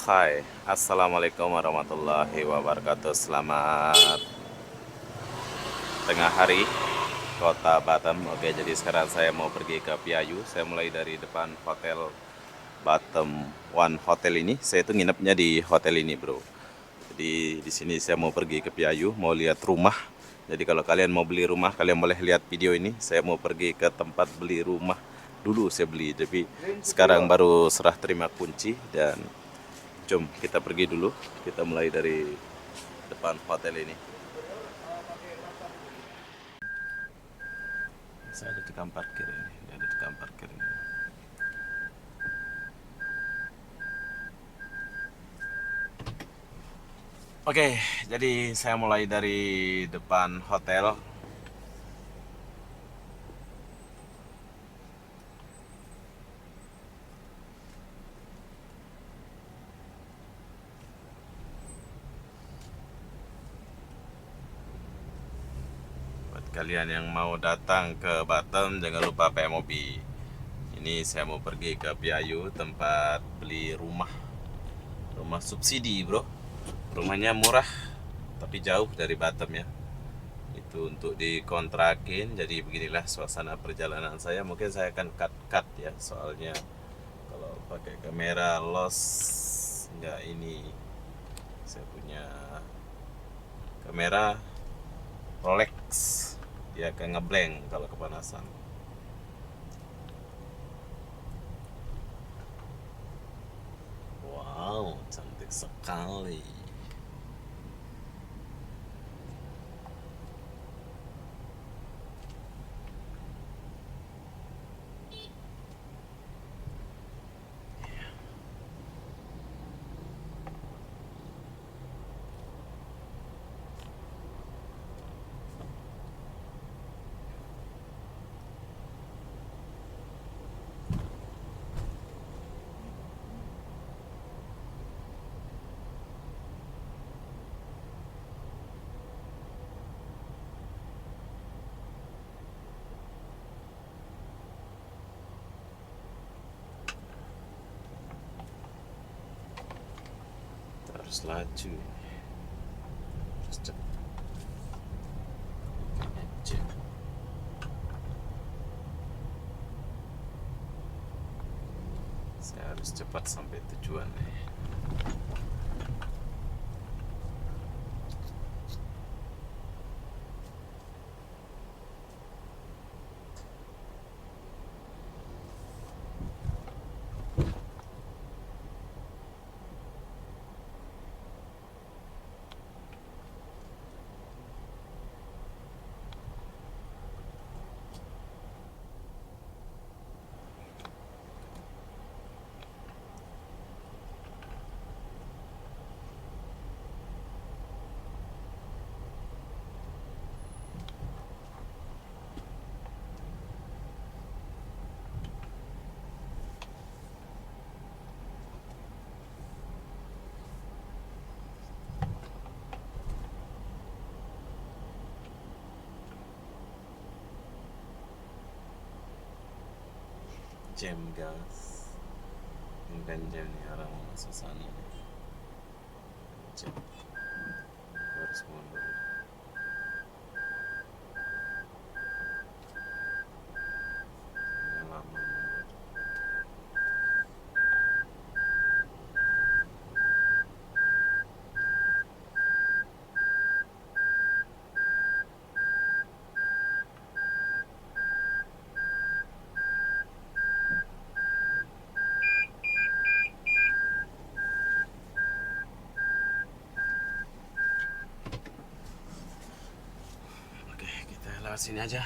Hai, Assalamualaikum warahmatullahi wabarakatuh. Selamat tengah hari, kota Batam. Oke, jadi sekarang saya mau pergi ke Piayu. Saya mulai dari depan hotel Batam One Hotel ini. Saya tuh nginepnya di hotel ini, bro. Jadi di sini saya mau pergi ke Piayu, mau lihat rumah. Jadi kalau kalian mau beli rumah, kalian boleh lihat video ini. Saya mau pergi ke tempat beli rumah. Dulu saya beli, tapi sekarang baru serah terima kunci dan jom kita pergi dulu. Kita mulai dari depan hotel ini. Saya ada tukang parkir ini. Ada tukang parkir ini. Oke, jadi saya mulai dari depan hotel. Buat kalian yang mau datang ke Batam, jangan lupa PMOB. Ini saya mau pergi ke Piayu, tempat beli rumah. Rumah subsidi, bro. Rumahnya murah, tapi jauh dari Batam ya. Itu untuk dikontrakin. Jadi beginilah suasana perjalanan saya. Mungkin saya akan cut ya, soalnya kalau pakai kamera loss nggak ini. Saya punya kamera Rolex, dia akan ngeblank kalau kepanasan. Wow, cantik sekali. Harus laju, harus cepat. Saya harus cepat sampai tujuan nih. Jam gas, bukan jam nih orang masuk sana. Jam harus mundur. Yang lama mundur. Oke, kita lewat sini aja.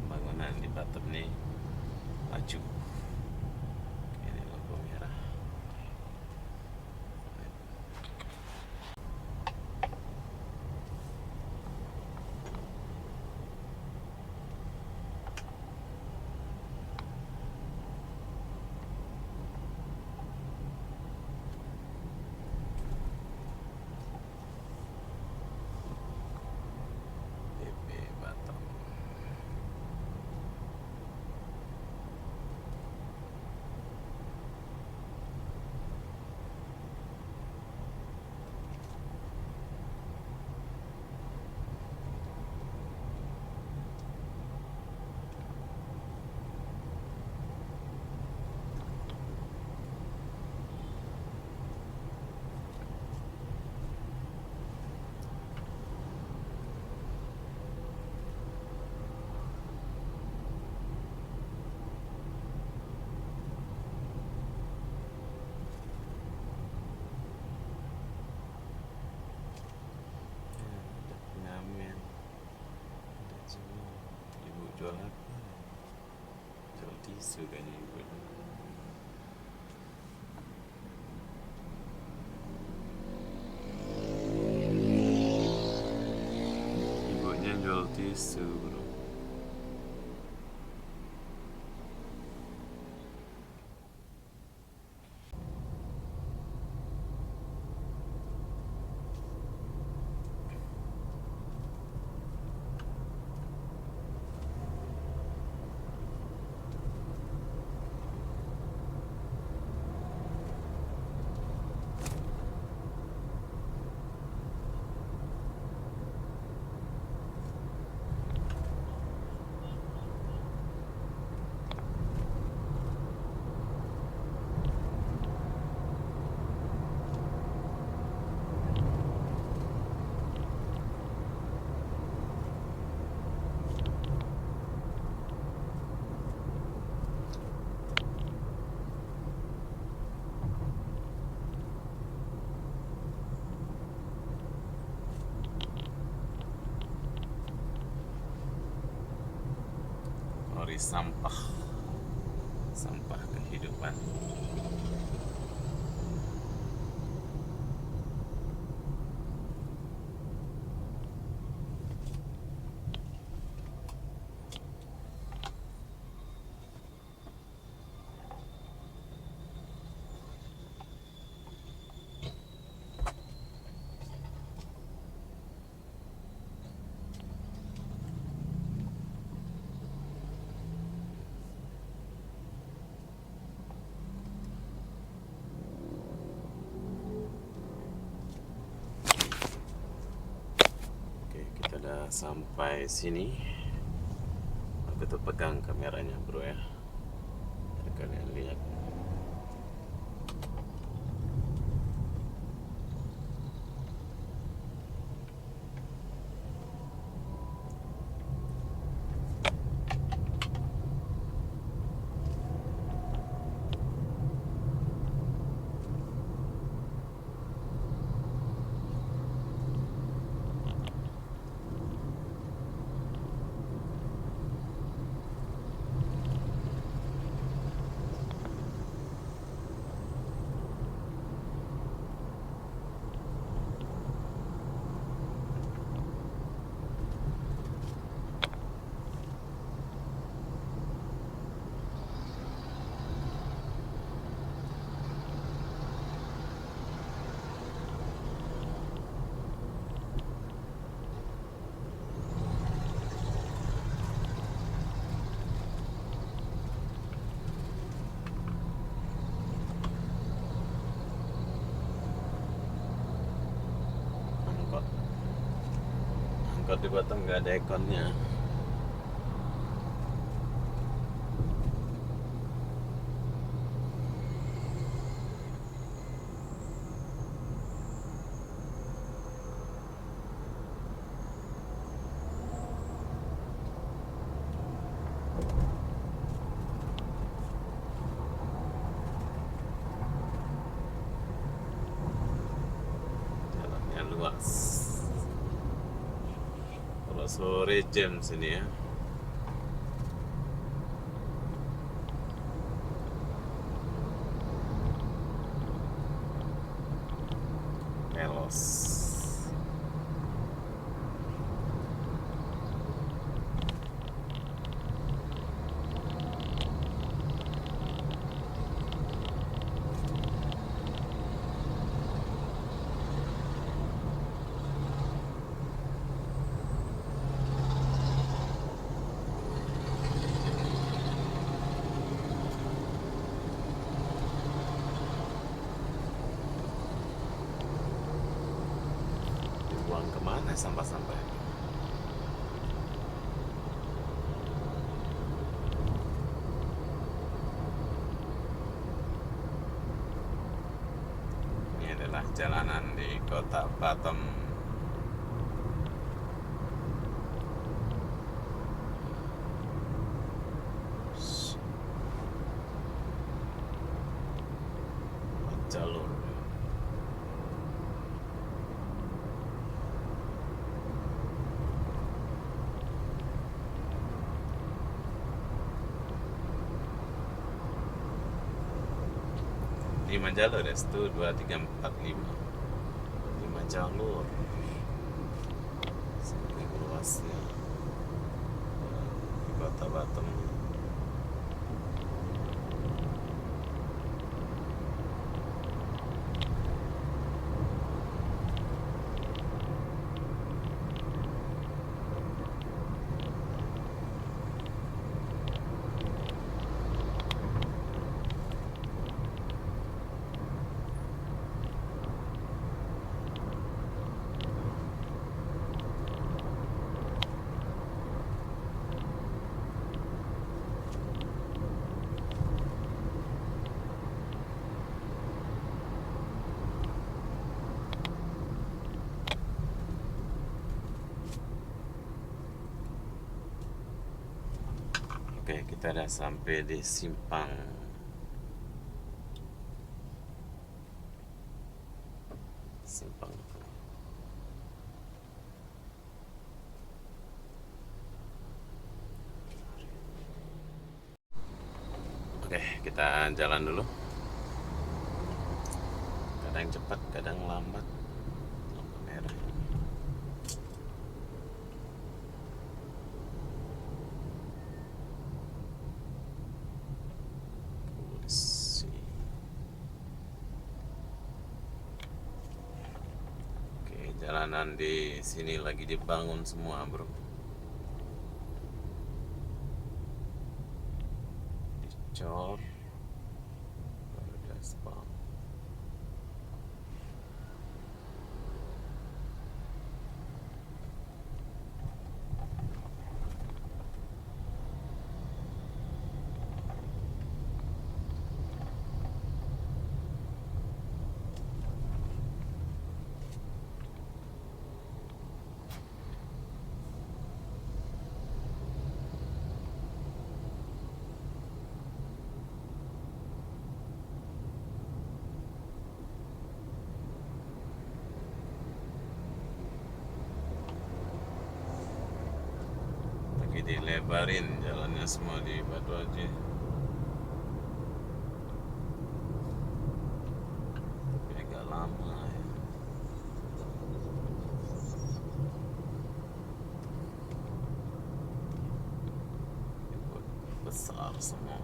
Bangunan di Batam nih maju. Ini lampu merah. tisu kayaknya ibu. Ibunya jual tisu bro. Lori sampah, sampah kehidupan. Oke, kita udah sampai sini. Aku tuh pegang kameranya bro ya, biar kalian lihat. Angkot di Batam nggak ada ekonnya. Jalannya luas. Kalau sore jam sini ya. Melos. Buang kemana sampah-sampah? Ini adalah jalanan di kota Batam. Jalur. 5 jalur ya, 1, 2, 3, 4, 5. 5 jalur. Saking luasnya di Kota Batam. Oke, kita udah sampai di simpang simpang. Oke, kita jalan dulu. Kadang cepat, kadang lambat. Lampu merah. Polisi. Oke, jalanan di sini lagi dibangun semua, bro. Dicor. Baru gaspal. Lagi dilebarin jalannya semua di Batu aja. Tapi agak lama ya. Besar semua.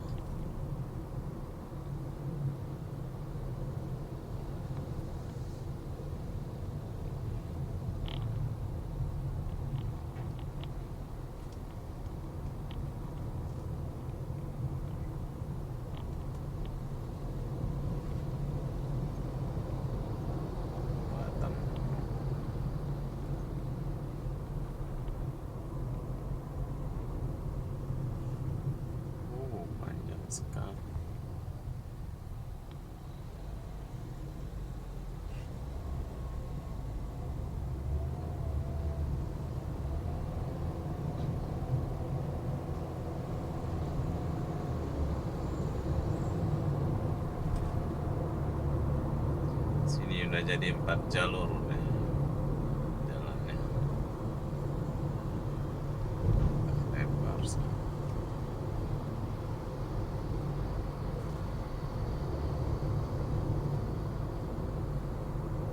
Batam. Panjang sekali. Sini udah jadi 4 jalur deh jalannya. Lebar sekali.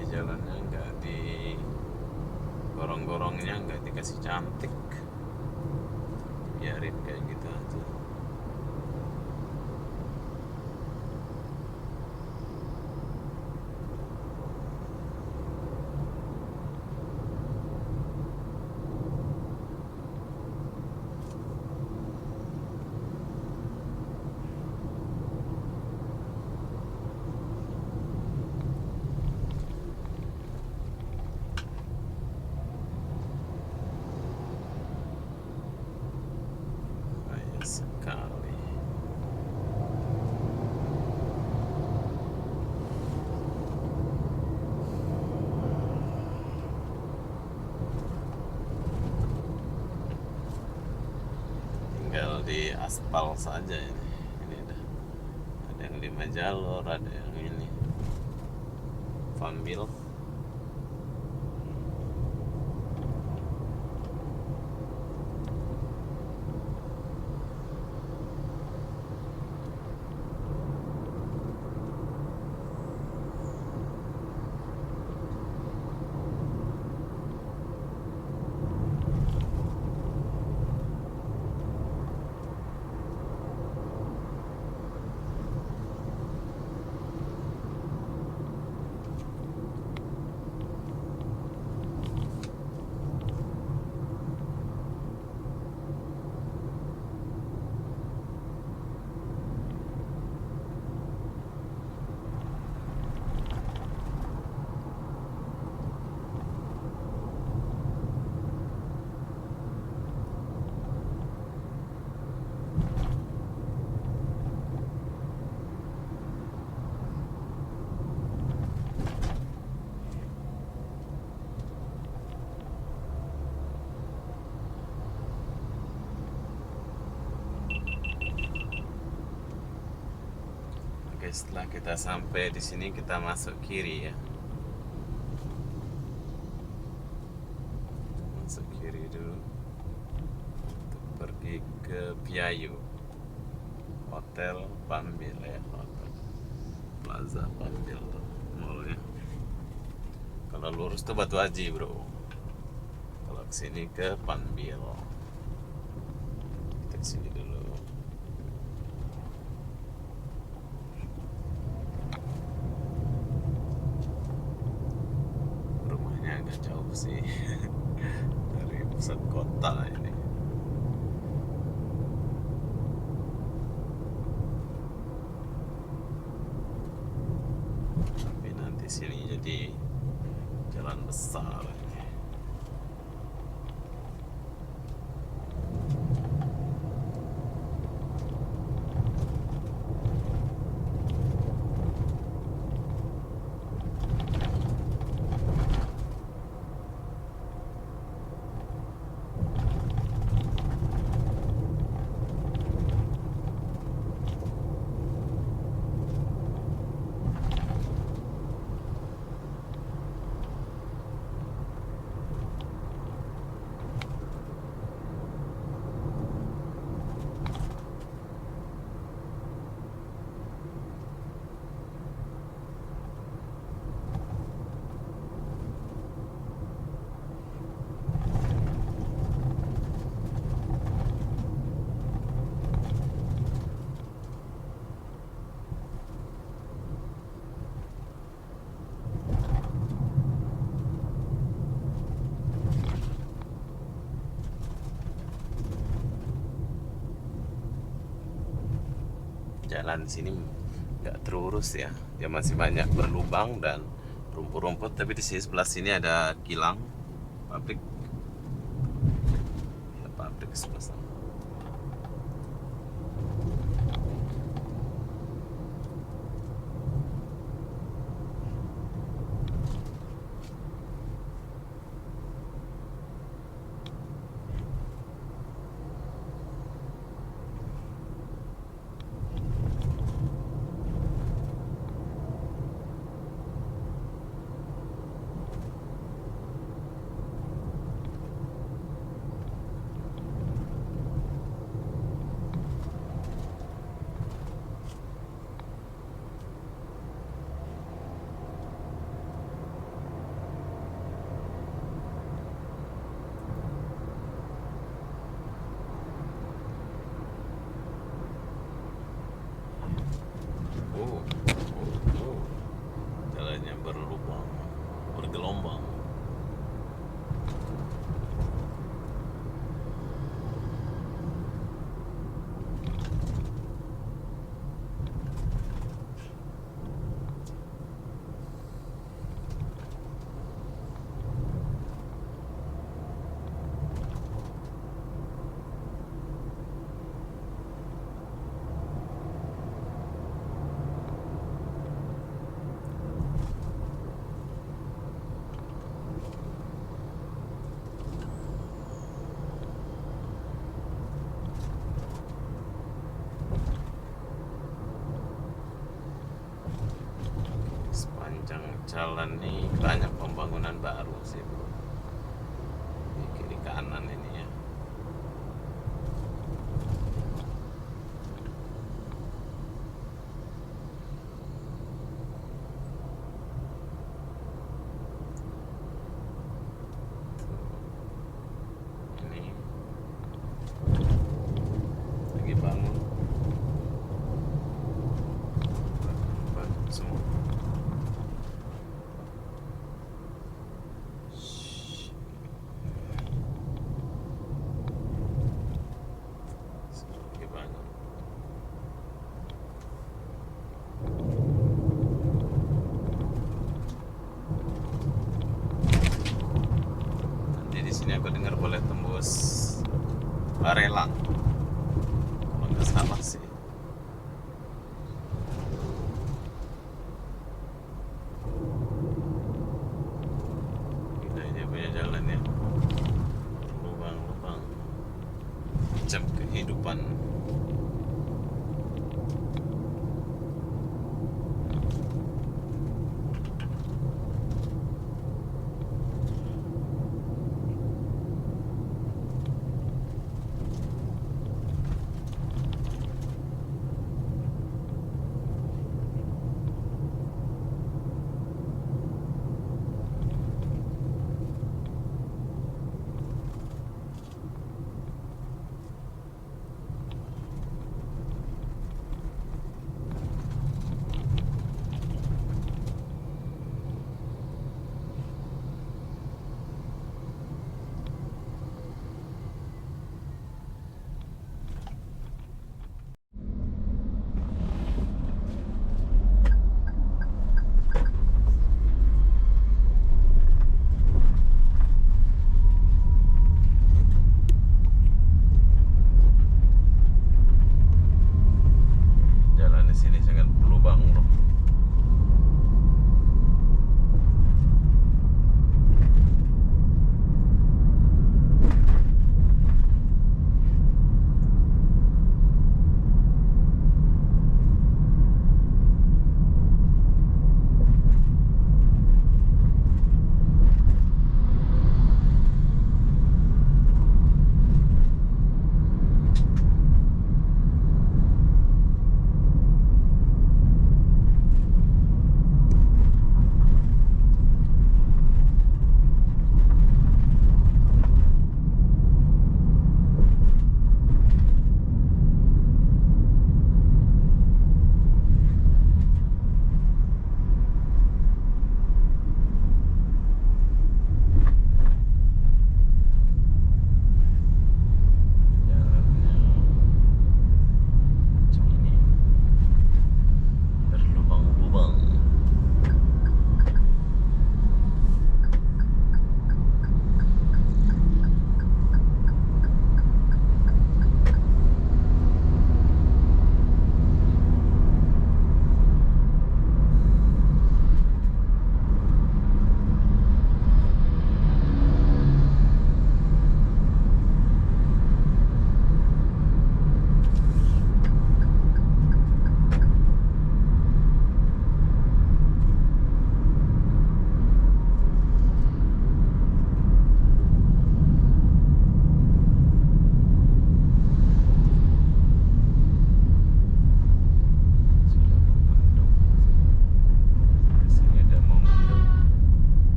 Di jalannya nggak di gorong-gorongnya nggak dikasih cantik, biarin kayak gitu aja. Bahaya sekali. Tinggal di aspal saja ini. Ini ada yang 5 jalur, ada yang ini Fambil. Setelah kita sampai di sini, kita masuk kiri ya. Masuk kiri dulu untuk pergi ke Piayu Hotel Pambil ya, Hotel Plaza Pambil mall ya. Kalau lurus tuh Batu Haji bro, kalau kesini ke Pambil. Kita kesini dulu. Rumahnya agak jauh sih dari pusat kota ini. Tapi nanti sini jadi jalan besar ini. Jalan di sini nggak terurus ya, dia masih banyak berlubang dan rumput-rumput. Tapi di sini sebelah sini ada kilang pabrik, ya, pabrik sebelah sana. Jalannya berlubang, bergelombang. Sepanjang jalan ini banyak pembangunan baru sih bro, di kiri kanan ini ya. Ini lagi bangun, semua. Di sini aku dengar boleh tembus Barelang, kalau nggak salah sih. Kita aja punya jalan ya, lubang-lubang, jam kehidupan.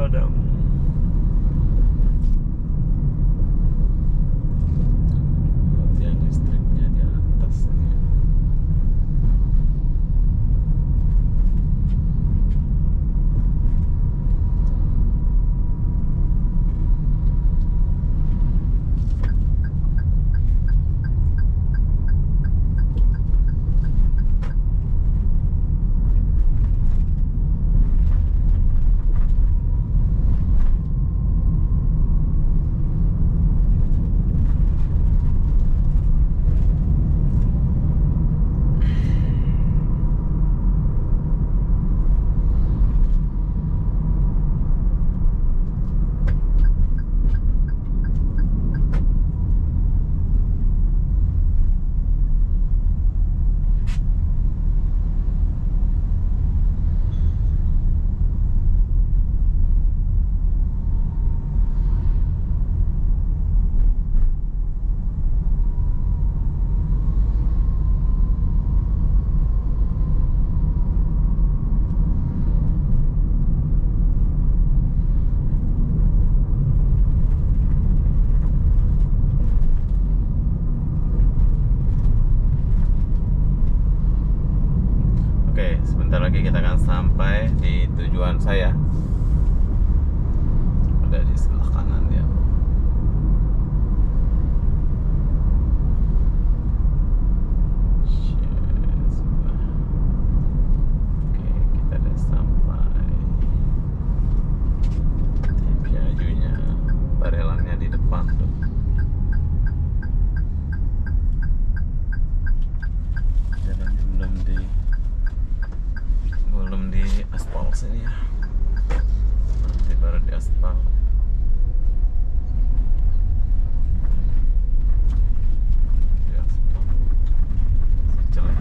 padam. Tiang listriknya di atas ini. Oke, sebentar lagi kita akan sampai di tujuan saya. Ada di sebelah kanan ya. Oke, kita udah sampai. Piajunya, barelangnya di depan tuh. Jalannya belum di aspal sini ya, nanti baru di aspal. Di aspal jelek.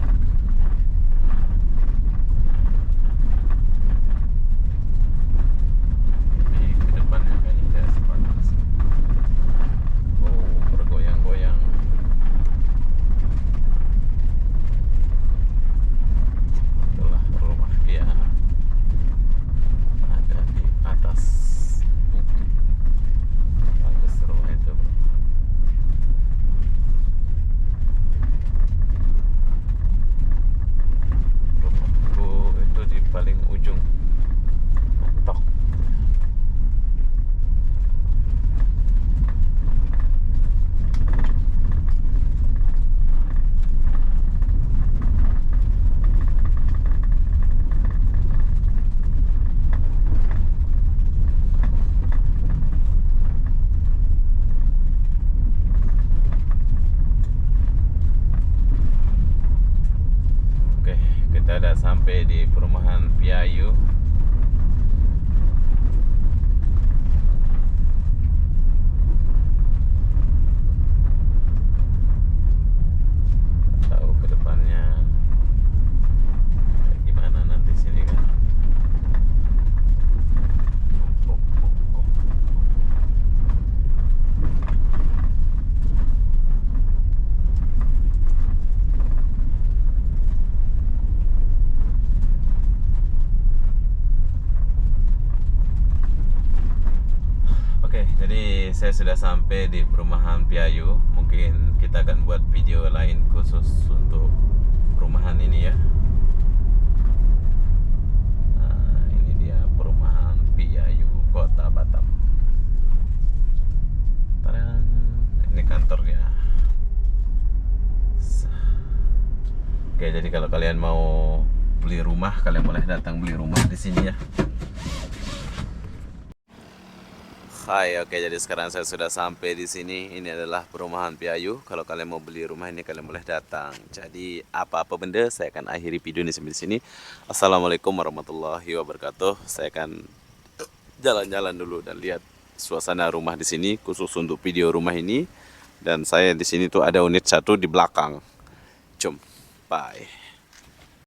Di depannya kayaknya di aspal. Oh, bergoyang-goyang. Itulah rumah dia ada di atas bukit. Bagus rumah itu, bro. Rumahku itu di paling ujung mentok. Oke, kita udah sampai di perumahan Piayu. Tahu ke depannya kayak gimana nanti sini kan. Oh, oh, oh, oh. Oke, jadi saya sudah sampai di perumahan Piayu. Mungkin kita akan buat video lain khusus untuk perumahan ini ya. Nah, ini dia perumahan Piayu, Kota Batam. Tadang, ini kantornya. Oke, jadi kalau kalian mau beli rumah, kalian boleh datang beli rumah di sini ya. Hai, oke, jadi sekarang saya sudah sampai di sini. Ini adalah perumahan Piayu. Kalau kalian mau beli rumah ini, kalian boleh datang. Jadi apa-apa benda, saya akan akhiri video ini sampai di sini. Assalamualaikum warahmatullahi wabarakatuh. Saya akan jalan-jalan dulu dan lihat suasana rumah di sini, khusus untuk video rumah ini. Dan saya di sini tuh ada unit 1 di belakang. Bye.